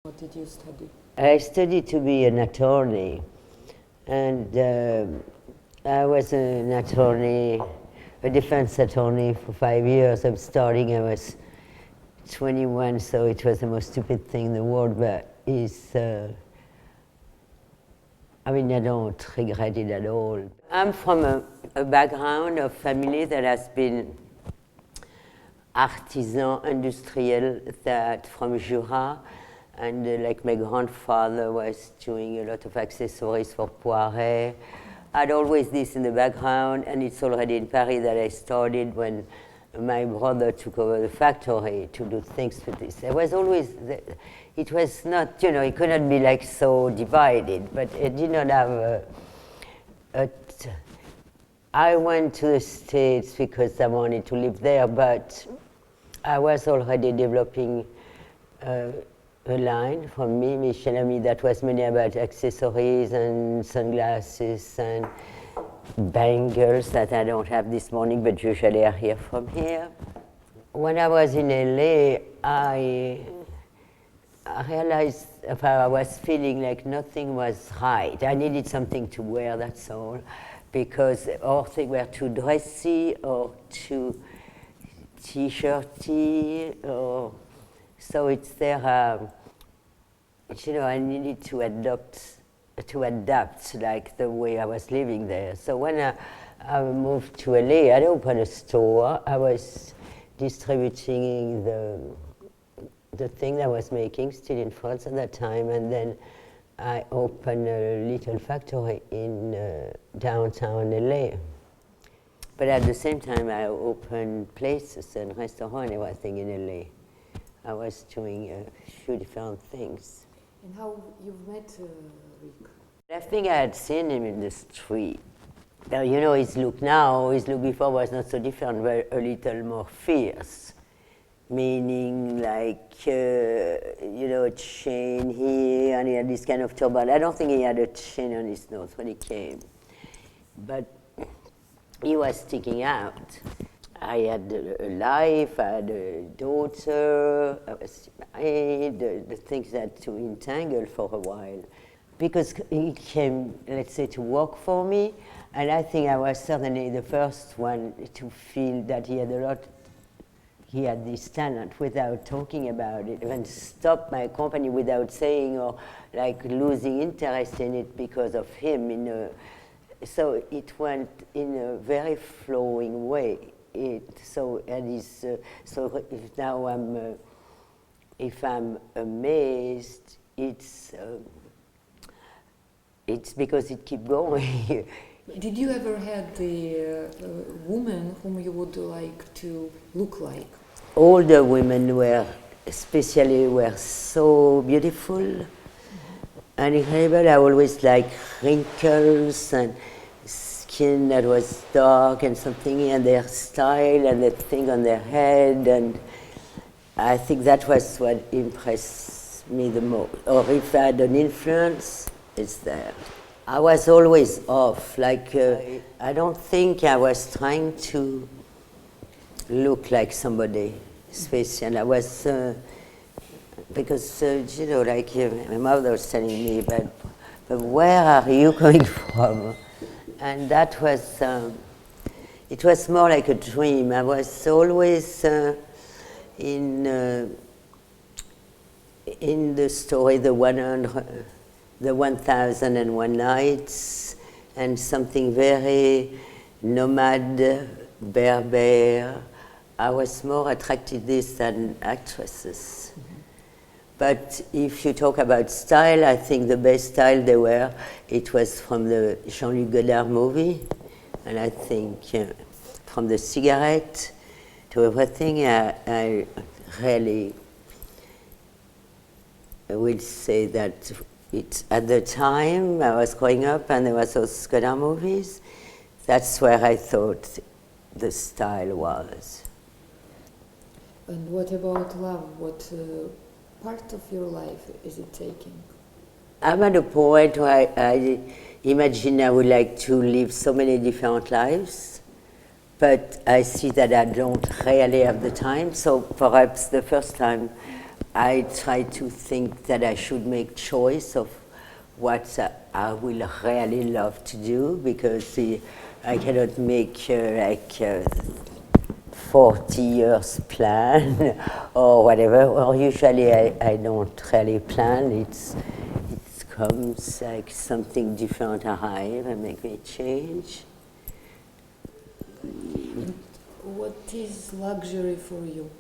What did you study? I studied to be an attorney, and I was an attorney, a defense attorney for 5 years. I'm starting, I was 21, so it was the most stupid thing in the world, but it's, I mean, I don't regret it at all. I'm from a background of family that has been artisan industrial, that from Jura, and like my grandfather was doing a lot of accessories for Poiret. I had always this in the background, and it's already in Paris that I started when my brother took over the factory to do things with this. I was always, it was not, you know, it couldn't be like so divided, but it did not have I went to the States because I wanted to live there, but I was already developing a line for me, Michele Lamy, that was mainly about accessories and sunglasses and bangles that I don't have this morning, but usually are here from here. When I was in LA, I realized I was feeling like nothing was right. I needed something to wear, that's all, because all things were too dressy or too t-shirty, or so it's there. You know, I needed to adapt like the way I was living there. So when I moved to LA, I opened a store. I was distributing the thing I was making, still in France at that time, and then I opened a little factory in downtown LA. But at the same time, I opened places and restaurants and everything in LA. I was doing a few different things. And how you've met Rick? I think I had seen him in the street. Now, you know, his look now, his look before was not so different, but a little more fierce. Meaning like, you know, a chain here, and he had this kind of turban. I don't think he had a chain on his nose when he came. But he was sticking out. I had a life, I had a daughter, I was married, the things that to entangle for a while. Because he came, let's say, to work for me, and I think I was certainly the first one to feel that he had this talent without talking about it, and stop my company without saying, or like losing interest in it because of him. So it went in a very flowing way. So if now if I'm amazed, it's because it keeps going. Did you ever had the woman whom you would like to look like? All the women were so beautiful and incredible. I always like wrinkles and skin that was dark and something, and their style and the thing on their head, and I think that was what impressed me the most. Or if I had an influence, it's there. I was always off, like I don't think I was trying to look like somebody special. I was, because, you know, like my mother was telling me, but where are you coming from? And that was, it was more like a dream. I was always in the story, the 1001 Nights, and something very nomad, Berber. I was more attracted to this than actresses. Mm-hmm. But if you talk about style, I think the best style they were, it was from the Jean-Luc Godard movie, and I think from the cigarette to everything, I really will say that it's at the time I was growing up and there was those Godard movies, that's where I thought the style was. And what about love? What part of your life is it taking? I'm at a point where I imagine I would like to live so many different lives, but I see that I don't really have the time, so perhaps the first time I try to think that I should make choice of what I will really love to do, because I cannot make 40 years plan or whatever. Or usually I don't really plan. It comes like something different arrive and make me change. What is luxury for you?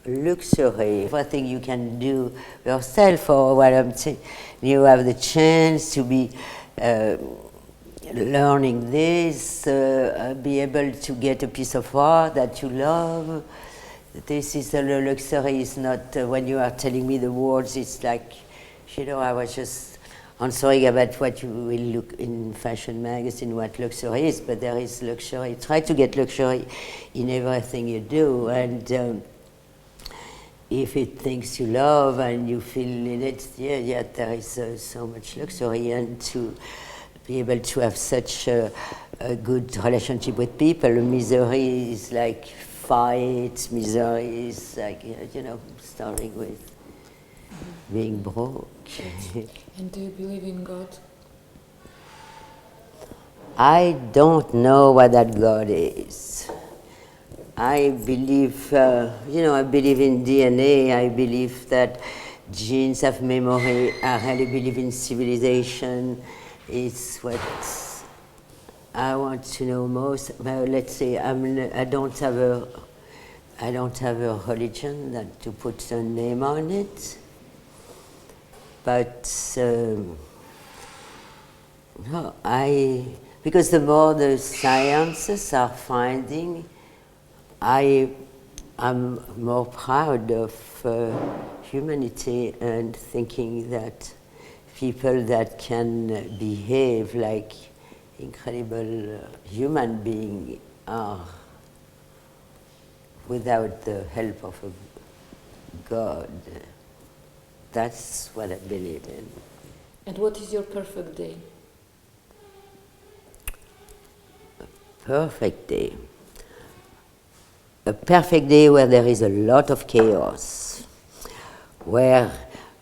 Luxury, everything you can do yourself, or what I'm saying, you have the chance to be learning this, be able to get a piece of art that you love. This is the luxury. Is not when you are telling me the words, it's like, you know, I was just answering about what you will look in fashion magazine, what luxury is, but there is luxury. Try to get luxury in everything you do, and if it things you love and you feel in it, yeah, there is so much luxury, and to be able to have such a good relationship with people. Misery is like fight, misery is like, you know, starting with being broke. And do you believe in God? I don't know what that God is. I believe, I believe in DNA. I believe that genes have memory. I really believe in civilization. It's what I want to know most. Well, let's say I don't have a religion that to put a name on it. But because the more the sciences are finding, I'm more proud of humanity and thinking that people that can behave like incredible human beings are without the help of a God. That's what I believe in. And what is your perfect day? A perfect day. A perfect day where there is a lot of chaos, where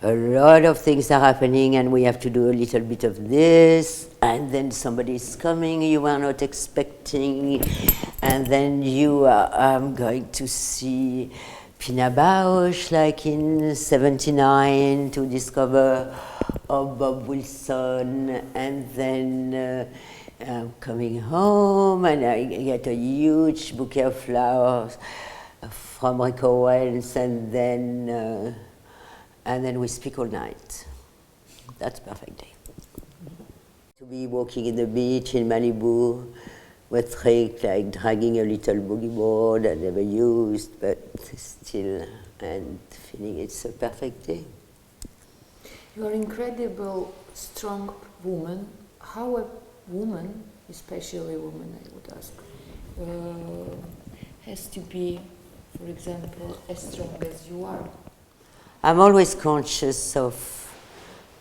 a lot of things are happening and we have to do a little bit of this, and then somebody is coming you are not expecting, and then you are going to see Pina Bausch like in 79 to discover Bob Wilson, and then I'm coming home and I get a huge bouquet of flowers from RickOwens, and then we speak all night. That's a perfect day. To be walking in the beach in Malibu with Rick, like dragging a little boogie board I never used, but still, and feeling it's a perfect day. You are an incredible, strong woman. How a woman, especially a woman, I would ask, has to be, for example, as strong as you are? I'm always conscious of,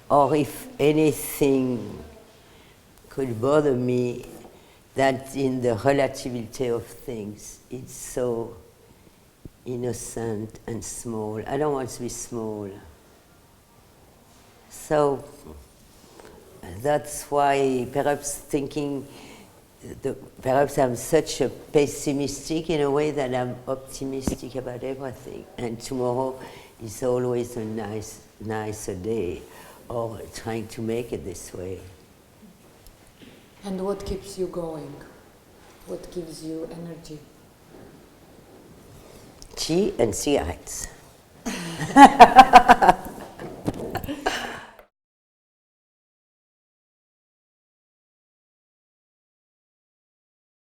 or if anything could bother me, that in the relativity of things, it's so innocent and small. I don't want to be small. So that's why perhaps thinking, perhaps I'm such a pessimistic in a way that I'm optimistic about everything. And tomorrow is always a nicer day, or trying to make it this way. And what keeps you going? What gives you energy? Tea and cigarettes.